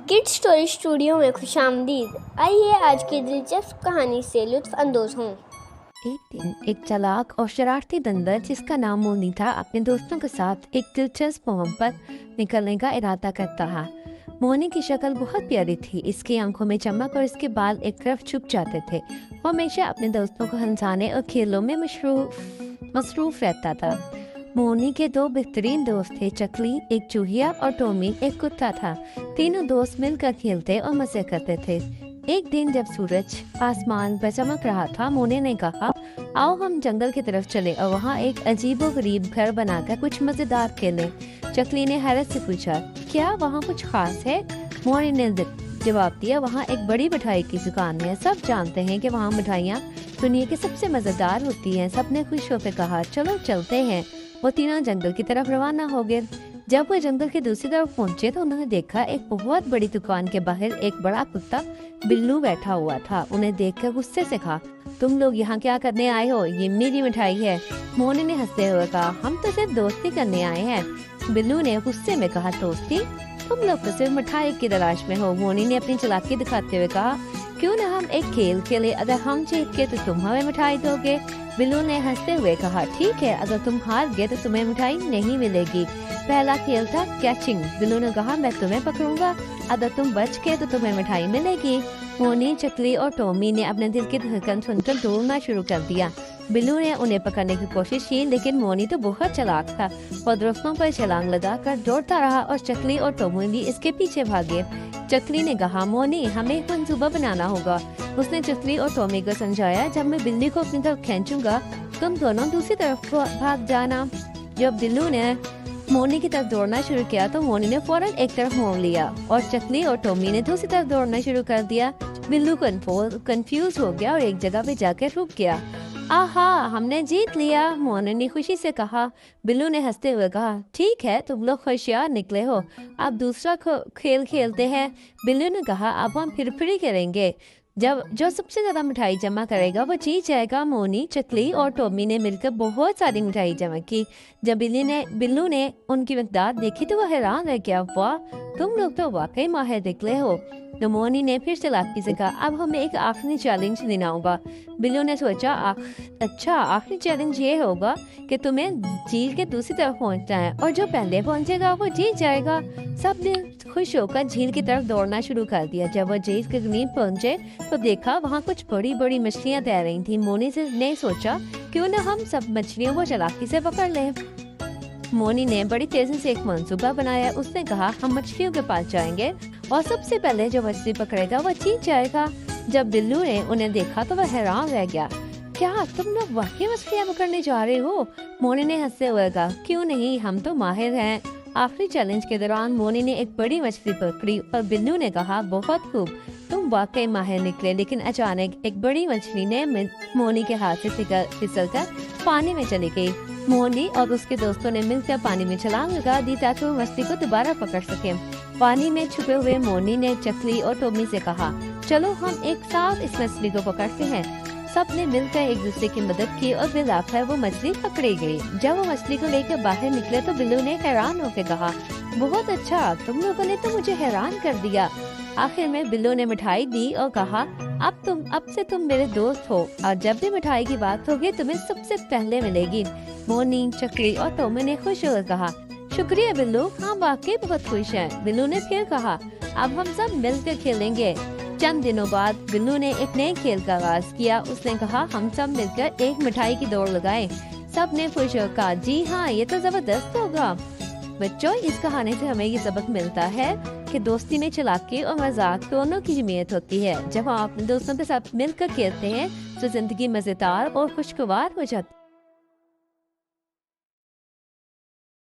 Kids story studio में खुशामदीद। आइए आज की दिलचस्प कहानी से लुत्फ अंदोज हों। एक दिन एक चालाक और शरारती बंदर जिसका नाम मोनी था अपने दोस्तों के साथ एक दिलचस्प मुहिम पर निकलने का इरादा करता था। मोनी की शक्ल बहुत प्यारी थी, इसकी आंखों में चमक और इसके बाल एक तरफ छुप जाते थे। वो हमेशा अपने दोस्तों को हंसाने और खेलों में मसरूफ रहता था। मोनी के दो बेहतरीन दोस्त थे, चकली एक चूहिया और टॉमी एक कुत्ता था। तीनों दोस्त मिलकर खेलते और मजे करते थे। एक दिन जब सूरज आसमान पर चमक रहा था, मोनी ने कहा, आओ हम जंगल की तरफ चले और वहाँ एक अजीबोगरीब घर बनाकर कुछ मजेदार खेलें। चकली ने हैरत से पूछा, क्या वहाँ कुछ खास है? मोनी ने जवाब दिया, वहाँ एक बड़ी मिठाई की दुकान है। सब जानते हैं कि वहाँ मिठाइयाँ दुनिया की सबसे मजेदार होती हैं। सबने खुश होकर कहा, चलो चलते हैं। वो तीनों जंगल की तरफ रवाना हो गए। जब वो जंगल की दूसरी तरफ पहुंचे तो उन्होंने देखा एक बहुत बड़ी दुकान के बाहर एक बड़ा कुत्ता बिल्लू बैठा हुआ था। उन्हें देखकर गुस्से से कहा, तुम लोग यहाँ क्या करने आए हो? ये मेरी मिठाई है। मोनी ने हंसते हुए कहा, हम तो सिर्फ दोस्ती करने आए हैं। बिल्लू ने गुस्से में कहा, दोस्ती? तुम लोग तो सिर्फ मिठाई की तलाश में हो। मोनी ने अपनी चालाकी दिखाते हुए कहा, क्यों न हम एक खेल खेले, अगर हम जीत गए तो तुम हमें मिठाई दोगे। बिल्लू ने हंसते हुए कहा, ठीक है, अगर तुम हार गए तो तुम्हें मिठाई नहीं मिलेगी। पहला खेल था कैचिंग। बिल्लू ने कहा, मैं तुम्हें पकड़ूंगा, अगर तुम बच गए तो तुम्हें मिठाई मिलेगी। मोनी, चकली और टॉमी ने अपने दिल की धड़कन सुनकर दौड़ना शुरू कर दिया। बिल्लू ने उन्हें पकड़ने की कोशिश की, लेकिन मोनी तो बहुत चालाक था। वो दोस्तों पर छलांग लगाकर दौड़ता रहा और चकली और टॉमी भी इसके पीछे भागे। चकली ने कहा, मोनी, हमें एक मंसूबा बनाना होगा। उसने चकली और टॉमी को समझाया, जब मैं बिल्ली को अपनी तरफ खींचूंगा तुम दोनों दूसरी तरफ भाग जाना। जब बिल्लू ने मोनी की तरफ दौड़ना शुरू किया तो मोनी ने फौरन एक तरफ मोड़ लिया और चकली और टॉमी ने दूसरी तरफ दौड़ना शुरू कर दिया। बिल्लू कंफ्यूज हो गया और एक जगह पे जाकर रुक गया। आहा, हमने जीत लिया, मोनी ने खुशी से कहा। बिल्लू ने हंसते हुए कहा, ठीक है, तुम लोग होशियार निकले हो, अब दूसरा खेल खेलते हैं। बिल्लू ने कहा, अब हम फिर करेंगे, जो सबसे ज्यादा मिठाई जमा करेगा वो जीत जाएगा। मोनी, चकली और टॉमी ने मिलकर बहुत सारी मिठाई जमा की। जब बिल्लू ने उनकी मिकदार देखी तो वो हैरान रह गया, वाह, तुम लोग तो वाकई माहिर निकले हो। तो मोनी ने फिर चालाकी से कहा, अब हमें एक आखिरी चैलेंज देना होगा। बिल्लू ने सोचा, अच्छा, आखिरी चैलेंज ये होगा कि तुम्हें झील के दूसरी तरफ पहुंचना है और जो पहले पहुंचेगा वो जीत जाएगा। सब ने खुश होकर झील की तरफ दौड़ना शुरू कर दिया। जब वो झील के करीब पहुंचे तो देखा वहाँ कुछ बड़ी बड़ी मछलियाँ तैर रही थी। मोनी ने सोचा, क्यों न हम सब मछलियों को चालाकी से पकड़ लें। मोनी ने बड़ी तेजी से एक मंसूबा बनाया। उसने कहा, हम मछलियों के पास जाएंगे और सबसे पहले जो मछली पकड़ेगा वो जीत जाएगा। जब बिल्लू ने उन्हें देखा तो वह हैरान रह गया, क्या तुम लोग वाकई मछलियाँ पकड़ने जा रहे हो? मोनी ने हंसते हुए कहा, क्यों नहीं, हम तो माहिर हैं। आखिरी चैलेंज के दौरान मोनी ने एक बड़ी मछली पकड़ी और बिल्लू ने कहा, बहुत खूब, तुम वाकई माहिर निकले। लेकिन अचानक एक बड़ी मछली ने मोनी के हाथ से फिसलकर पानी में चली गई। मोनी और उसके दोस्तों ने मिलकर पानी में छलांग लगा दी ताकि वो मछली को दोबारा पकड़ सके। पानी में छुपे हुए मोनी ने चकली और टॉमी से कहा, चलो हम एक साथ इस मछली को पकड़ते हैं। सब ने मिलकर एक दूसरे की मदद की और फिर आखिर वो मछली पकड़ी गई। जब वो मछली को लेकर बाहर निकले तो बिल्लू ने हैरान होकर कहा, बहुत अच्छा, तुम लोगों ने तो मुझे हैरान कर दिया। आखिर में बिल्लू ने मिठाई दी और कहा, अब से तुम मेरे दोस्त हो और जब भी मिठाई की बात होगी तुम्हें सबसे पहले मिलेगी। मोनी, चकली और टॉमी ने खुश होकर कहा, शुक्रिया बिल्लू, हम वाकई बहुत खुश हैं। बिल्लू ने फिर कहा, अब हम सब मिलकर खेलेंगे। चंद दिनों बाद बिल्लू ने एक नए खेल का आगाज किया। उसने कहा, हम सब मिलकर एक मिठाई की दौड़ लगाएं। सब ने खुश होकर कहा, जी हाँ, ये तो जबरदस्त होगा। बच्चों, इस कहानी से हमें ये सबक मिलता है कि दोस्ती में चालाकी और मजाक दोनों की अहमियत होती है। जब हम अपने दोस्तों के साथ मिलकर खेलते हैं तो जिंदगी मजेदार और खुशगवार हो जाती है।